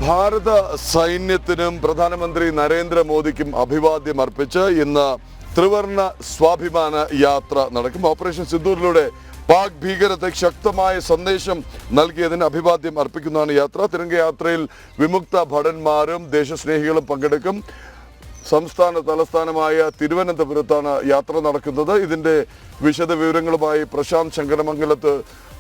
ഭാരത സൈന്യത്തിനും പ്രധാനമന്ത്രി നരേന്ദ്രമോദിക്കും അഭിവാദ്യം അർപ്പിച്ച് ഇന്ന് ത്രിവർണ്ണ സ്വാഭിമാന യാത്ര നടക്കും. ഓപ്പറേഷൻ സിന്ദൂരിലൂടെ പാക് ഭീകരതയ്ക്ക് ശക്തമായ സന്ദേശം നൽകിയതിന് അഭിവാദ്യം അർപ്പിക്കുന്നതാണ് യാത്ര. തിരംഗയാത്രയിൽ വിമുക്ത ഭടന്മാരും ദേശസ്നേഹികളും പങ്കെടുക്കും. സംസ്ഥാന തലസ്ഥാനമായ തിരുവനന്തപുരത്താണ് യാത്ര നടക്കുന്നത്. ഇതിന്റെ വിശദ വിവരങ്ങളുമായി പ്രശാന്ത് ശങ്കരമംഗലത്ത്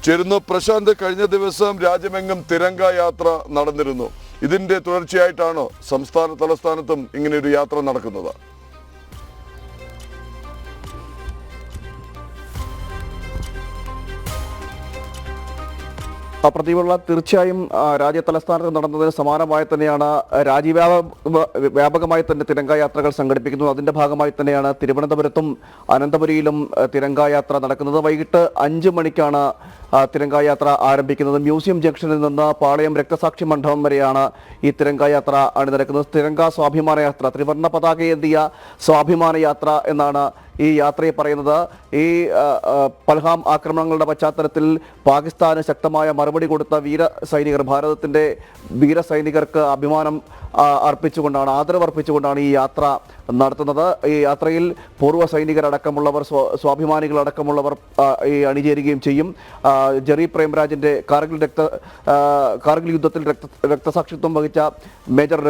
ചേരുന്നു. പ്രശാന്ത്, കഴിഞ്ഞ ദിവസം രാജ്യമെങ്ങും തിരംഗ യാത്ര നടന്നിരുന്നു. ഇതിന്റെ തുടർച്ചയായിട്ടാണോ സംസ്ഥാന തലസ്ഥാനത്തും ഇങ്ങനെയൊരു യാത്ര നടക്കുന്നത്? പ്രതിയുള്ള തീർച്ചയായും രാജ്യ തലസ്ഥാനത്ത് നടന്നതിന് സമാനമായി തന്നെയാണ് രാജ്യവ്യാപകമായി തന്നെ തിരംഗയാത്രകൾ സംഘടിപ്പിക്കുന്നത്. അതിന്റെ ഭാഗമായി തന്നെയാണ് തിരുവനന്തപുരത്തും അനന്തപുരിയിലും തിരംഗയാത്ര നടക്കുന്നത്. വൈകിട്ട് 5 മണിക്കാണ് തിരംഗയാത്ര ആരംഭിക്കുന്നത്. മ്യൂസിയം ജംഗ്ഷനിൽ നിന്ന് പാളയം രക്തസാക്ഷി മണ്ഡപം വരെയാണ് ഈ തിരംഗയാത്ര അണിനിരക്കുന്നത്. തിരംഗ സ്വാഭിമാന യാത്ര, ത്രിവർണ്ണ പതാകയേന്തിയ സ്വാഭിമാന യാത്ര എന്നാണ് ഈ യാത്രയെ പറയുന്നത്. ഈ പൽഹാം ആക്രമണങ്ങളുടെ പശ്ചാത്തലത്തിൽ പാകിസ്ഥാന് ശക്തമായ മറുപടി കൊടുത്ത വീര സൈനികർ, ഭാരതത്തിൻ്റെ വീര സൈനികർക്ക് അഭിമാനം അർപ്പിച്ചുകൊണ്ടാണ്, ആദരവർപ്പിച്ചുകൊണ്ടാണ് ഈ യാത്ര നടത്തുന്നത്. ഈ യാത്രയിൽ പൂർവ്വ സൈനികരടക്കമുള്ളവർ, സ്വാഭിമാനികളടക്കമുള്ളവർ ഈ അണിചേരുകയും ചെയ്യും. ജെറി പ്രേംരാജിൻ്റെ കാർഗിൽ യുദ്ധത്തിൽ രക്തസാക്ഷിത്വം വഹിച്ച മേജർ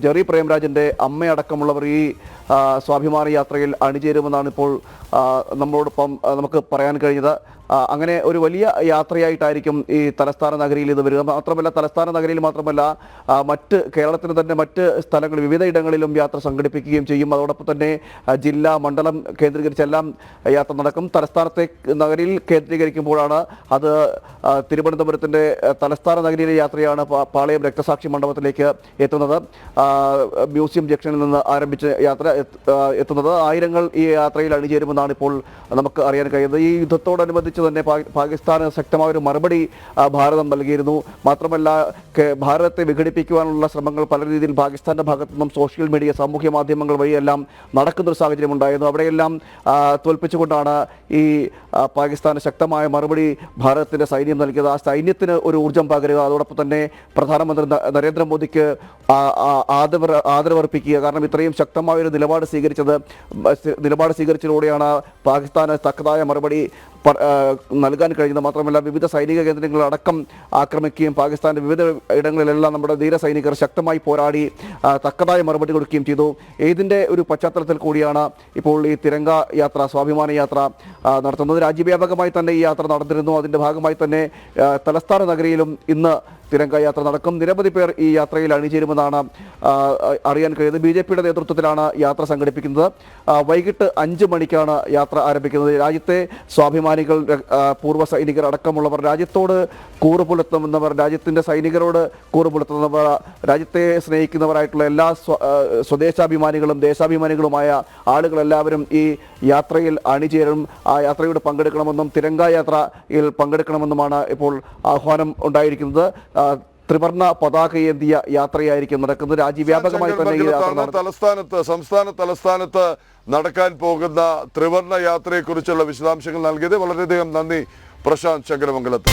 ജെറി പ്രേംരാജിൻ്റെ അമ്മയടക്കമുള്ളവർ ഈ സ്വാഭിമാന യാത്രയിൽ അണിചേരുമെന്നാണ് ഇപ്പോൾ നമ്മളോടൊപ്പം നമുക്ക് പറയാൻ കഴിഞ്ഞത്. അങ്ങനെ ഒരു വലിയ യാത്രയായിട്ടായിരിക്കും ഈ തലസ്ഥാന നഗരിയിൽ ഇത് വരിക. മാത്രമല്ല, തലസ്ഥാന നഗരിയിൽ മാത്രമല്ല, കേരളത്തിന് തന്നെ മറ്റ് സ്ഥലങ്ങളിൽ, വിവിധ ഇടങ്ങളിലും യാത്ര സംഘടിപ്പിക്കുകയും ചെയ്യും. അതോടൊപ്പം തന്നെ ജില്ല, മണ്ഡലം കേന്ദ്രീകരിച്ചെല്ലാം യാത്ര നടക്കും. തലസ്ഥാനത്തെ നഗരിയിൽ കേന്ദ്രീകരിക്കുമ്പോഴാണ് അത് തിരുവനന്തപുരത്തിൻ്റെ തലസ്ഥാന നഗരിയിലെ യാത്രയാണ് പാളയം രക്തസാക്ഷി മണ്ഡപത്തിലേക്ക് എത്തുന്നത്. മ്യൂസിയം ജംഗ്ഷനിൽ നിന്ന് ആരംഭിച്ച യാത്ര എത്തുന്നത്. ആയിരങ്ങൾ ഈ യാത്രയിൽ അണിചേരുമെന്നാണ് ഇപ്പോൾ നമുക്ക് അറിയാൻ കഴിയുന്നത്. ഈ യുദ്ധത്തോടനുബന്ധിച്ച് തന്നെ പാകിസ്ഥാന് ശക്തമായ ഒരു മറുപടി ഭാരതം നൽകിയിരുന്നു. മാത്രമല്ല, ഭാരതത്തെ വിഘടിപ്പിക്കുവാനുള്ള ശ്രമങ്ങൾ പല രീതിയിൽ പാകിസ്ഥാന്റെ ഭാഗത്തു നിന്നും സോഷ്യൽ മീഡിയ, സാമൂഹ്യ മാധ്യമങ്ങൾ വഴിയെല്ലാം നടക്കുന്നൊരു സാഹചര്യം ഉണ്ടായിരുന്നു. അവിടെയെല്ലാം തോൽപ്പിച്ചുകൊണ്ടാണ് ഈ പാകിസ്ഥാന് ശക്തമായ മറുപടി ഭാരതത്തിന്റെ സൈന്യം നൽകിയത്. ആ സൈന്യത്തിന് ഒരു ഊർജ്ജം പകരുക, അതോടൊപ്പം തന്നെ പ്രധാനമന്ത്രി നരേന്ദ്രമോദിക്ക് ആദരവർപ്പിക്കുക. കാരണം ഇത്രയും ശക്തമായ ഒരു നിലപാട് സ്വീകരിച്ചതിലൂടെയാണ് പാകിസ്ഥാന് തക്കതായ മറുപടി നൽകാൻ കഴിയുന്നത്. മാത്രമല്ല, വിവിധ സൈനിക കേന്ദ്രങ്ങളടക്കം ആക്രമിക്കുകയും പാകിസ്ഥാന്റെ വിവിധ ഇടങ്ങളിലെല്ലാം നമ്മുടെ ധീര സൈനികർ ശക്തമായി പോരാടി തക്കതായ മറുപടി കൊടുക്കുകയും ചെയ്തു. ഇതിന്റെ ഒരു പശ്ചാത്തലത്തിൽ കൂടിയാണ് ഇപ്പോൾ ഈ തിരംഗ യാത്ര, സ്വാഭിമാന യാത്ര നടത്തുന്നത്. രാജ്യവ്യാപകമായി തന്നെ ഈ യാത്ര നടന്നിരുന്നു. അതിന്റെ ഭാഗമായി തന്നെ തലസ്ഥാന നഗരിയിലും ഇന്ന് തിരംഗയാത്ര നടക്കും. നിരവധി പേർ ഈ യാത്രയിൽ അണിചേരുമെന്നാണ് അറിയാൻ കഴിയുന്നത്. BJPയുടെ നേതൃത്വത്തിലാണ് യാത്ര സംഘടിപ്പിക്കുന്നത്. വൈകിട്ട് 5 മണിക്കാണ് യാത്ര ആരംഭിക്കുന്നത്. രാജ്യത്തെ സ്വാഭിമാനികൾ, പൂർവ്വ സൈനികർ അടക്കമുള്ളവർ, രാജ്യത്തോട് കൂറുപുലർത്തുന്നവർ, രാജ്യത്തിൻ്റെ സൈനികരോട് കൂറുപുലർത്തുന്നവർ, രാജ്യത്തെ സ്നേഹിക്കുന്നവരായിട്ടുള്ള എല്ലാ സ്വദേശാഭിമാനികളും ദേശാഭിമാനികളുമായ ആളുകളെല്ലാവരും ഈ യാത്രയിൽ അണിചേരും. ആ യാത്രയോട് പങ്കെടുക്കണമെന്നും തിരംഗയാത്രയിൽ പങ്കെടുക്കണമെന്നുമാണ് ഇപ്പോൾ ആഹ്വാനം ഉണ്ടായിരിക്കുന്നത്. ത്രിവർണ്ണ പതാകയേന്തിയ യാത്രയായിരിക്കും നടക്കുന്നത്. രാജ്യവ്യാപകമായി തന്നെ ഈ യാത്ര സംസ്ഥാന തലസ്ഥാനത്ത് നടക്കാൻ പോകുന്ന ത്രിവർണ്ണ യാത്രയെക്കുറിച്ചുള്ള വിശദാംശങ്ങൾ നൽകിയത് വളരെയധികം നന്ദി പ്രശാന്ത് ശങ്കരമംഗലത്ത്.